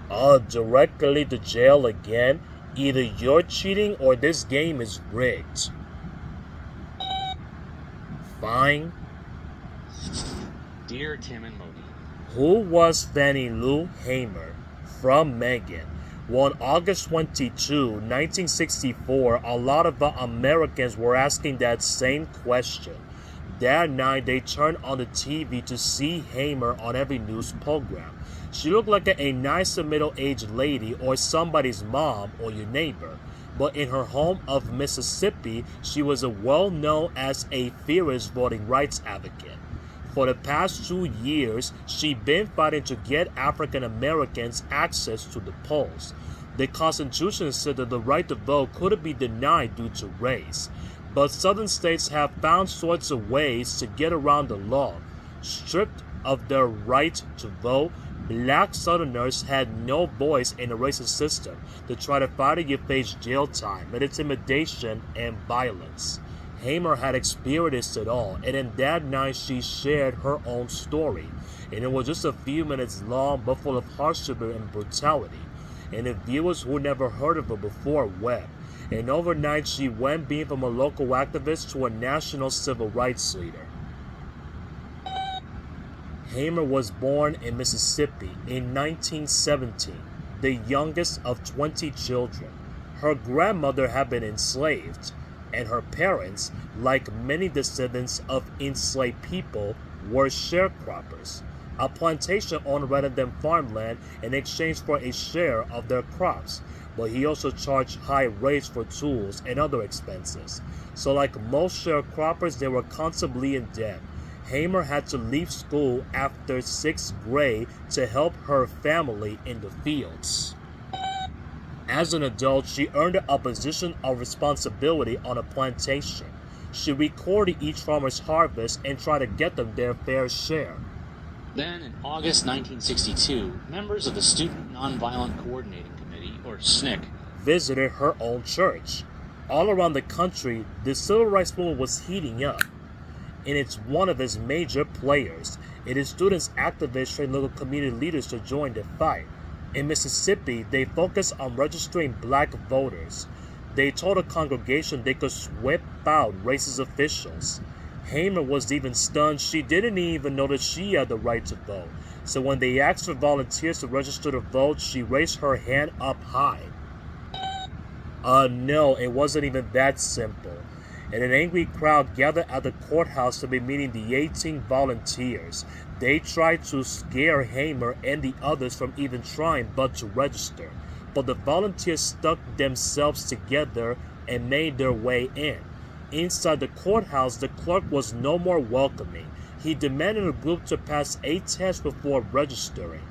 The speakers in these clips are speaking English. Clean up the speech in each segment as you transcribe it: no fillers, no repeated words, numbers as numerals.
Directly to jail again. Either you're cheating or this game is rigged. Fine. Dear Tim and Modi, Who was Fannie Lou Hamer? From Megan. Well, on August 22, 1964, a lot of Americans were asking that same question. That night, they turned on the TV to see Hamer on every news program. She looked like a nice middle-aged lady or somebody's mom or your neighbor. But in her home of Mississippi, she was well known as a fierce voting rights advocate. For the past 2 years, she's been fighting to get African Americans access to the polls. The Constitution said that the right to vote couldn't be denied due to race. But southern states have found sorts of ways to get around the law. Stripped of their right to vote, black southerners had no voice in the racist system to try to fight against face jail time, intimidation, and violence. Hamer had experienced it all, and in that night she shared her own story. And it was just a few minutes long, but full of hardship and brutality. And the viewers who never heard of her before wept. And overnight she went being from a local activist to a national civil rights leader. Hamer was born in Mississippi in 1917, the youngest of 20 children. Her grandmother had been enslaved, and her parents, like many descendants of enslaved people, were sharecroppers. A plantation owner rented them farmland in exchange for a share of their crops, but he also charged high rates for tools and other expenses. So like most sharecroppers, they were constantly in debt. Hamer had to leave school after 6th grade to help her family in the fields. As an adult, she earned a position of responsibility on a plantation. She recorded each farmer's harvest and tried to get them their fair share. Then, in August 1962, members of the Student Nonviolent Coordinating Committee, or SNCC, visited her own church. All around the country, the civil rights movement was heating up, and it's one of its major players. It is students, activists, and local community leaders to join the fight. In Mississippi, they focused on registering black voters. They told the congregation they could sweep out racist officials. Hamer was even stunned. She didn't even know that she had the right to vote. So when they asked for volunteers to register to vote, she raised her hand up high. No, it wasn't even that simple. And an angry crowd gathered at the courthouse to be meeting the 18 volunteers. They tried to scare Hamer and the others from even trying but to register. But the volunteers stuck themselves together and made their way in. Inside the courthouse, the clerk was no more welcoming. He demanded the group to pass a test before registering.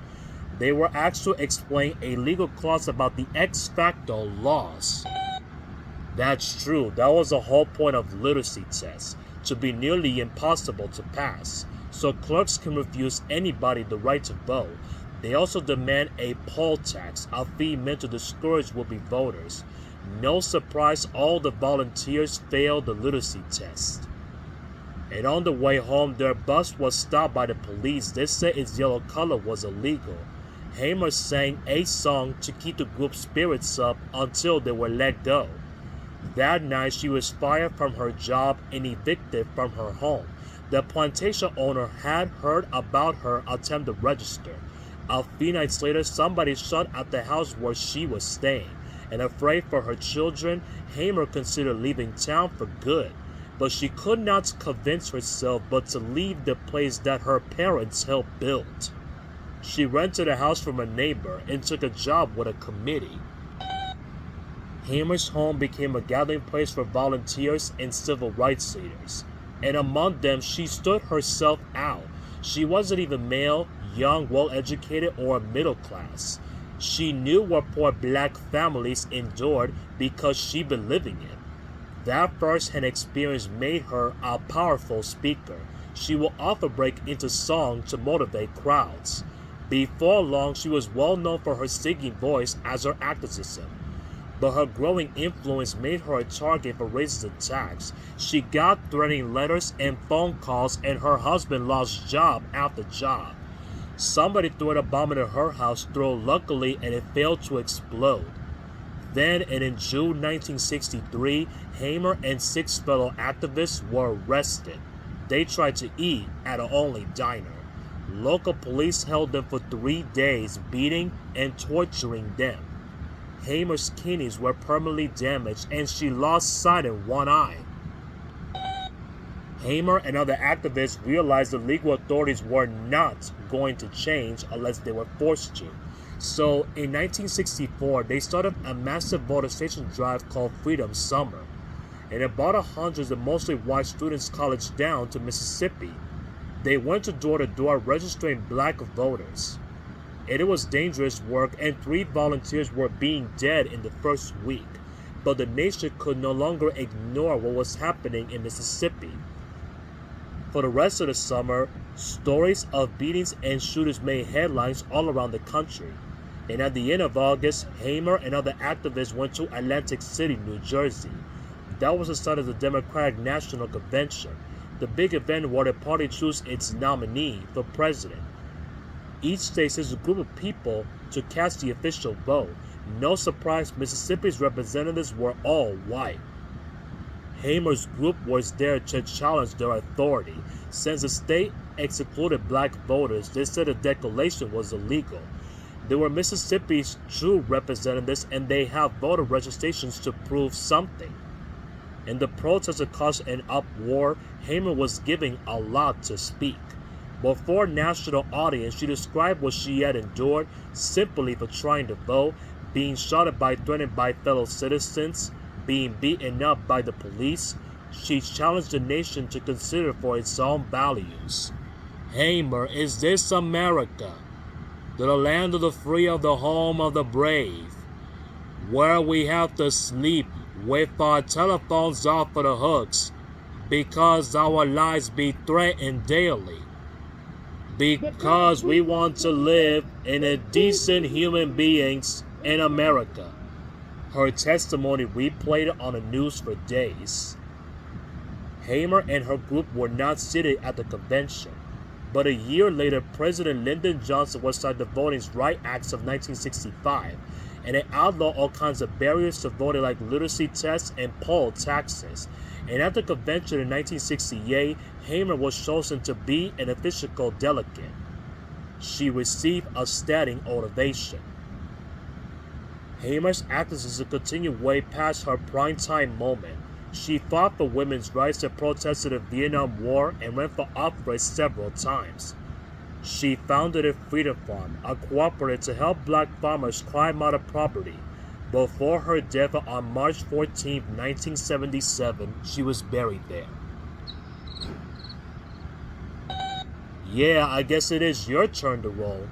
They were asked to explain a legal clause about the ex facto laws. That's true, that was the whole point of literacy tests, to be nearly impossible to pass, so clerks can refuse anybody the right to vote. They also demand a poll tax, a fee meant to discourage would-be voters. No surprise, all the volunteers failed the literacy test. And on the way home, their bus was stopped by the police. They said its yellow color was illegal. Hamer sang a song to keep the group's spirits up until they were let go. That night, she was fired from her job and evicted from her home. The plantation owner had heard about her attempt to register. A few nights later, somebody shot at the house where she was staying, and afraid for her children, Hamer considered leaving town for good. But she could not convince herself but to leave the place that her parents helped build. She rented a house from a neighbor and took a job with a committee. Hamer's home became a gathering place for volunteers and civil rights leaders, and among them she stood herself out. She wasn't even male, young, well-educated, or middle class. She knew what poor black families endured because she'd been living it. That first-hand experience made her a powerful speaker. She would often break into song to motivate crowds. Before long, she was well known for her singing voice as her activism. But her growing influence made her a target for racist attacks. She got threatening letters and phone calls, and her husband lost job after job. Somebody threw a bomb into her house, though luckily, and it failed to explode. Then, and in June 1963, Hamer and 6 fellow activists were arrested. They tried to eat at an only diner. Local police held them for 3 days, beating and torturing them. Hamer's kidneys were permanently damaged, and she lost sight in one eye. Hamer and other activists realized the legal authorities were not going to change unless they were forced to. So, in 1964, they started a massive voter-station drive called Freedom Summer, and it brought hundreds of mostly white students college down to Mississippi. They went to door-to-door registering black voters. And it was dangerous work, and 3 volunteers were being dead in the first week. But the nation could no longer ignore what was happening in Mississippi. For the rest of the summer, stories of beatings and shootings made headlines all around the country. And at the end of August, Hamer and other activists went to Atlantic City, New Jersey. That was the start of the Democratic National Convention, the big event where the party chose its nominee for president. Each state sends a group of people to cast the official vote. No surprise, Mississippi's representatives were all white. Hamer's group was there to challenge their authority. Since the state excluded black voters, they said the declaration was illegal. They were Mississippi's true representatives, and they have voter registrations to prove something. In the protest caused an uproar, Hamer was giving a lot to speak. Before a national audience, she described what she had endured simply for trying to vote, being shot at by threatened by fellow citizens, being beaten up by the police. She challenged the nation to consider for its own values. Hamer, is this America? The land of the free, of the home of the brave, where we have to sleep with our telephones off of the hooks because our lives be threatened daily, because we want to live in a decent human beings in America. Her testimony replayed on the news for days. Hamer and her group were not seated at the convention, but a year later, President Lyndon Johnson was signed the Voting Rights Act of 1965, and it outlawed all kinds of barriers to voting like literacy tests and poll taxes. And at the convention in 1968, Hamer was chosen to be an official delegate. She received a standing ovation. Hamer's activism continued way past her prime-time moment. She fought for women's rights and protested the Vietnam War and ran for office several times. She founded a Freedom Farm, a cooperative to help black farmers climb out of poverty. Before her death on March 14, 1977, she was buried there. Yeah, I guess it is your turn to roll.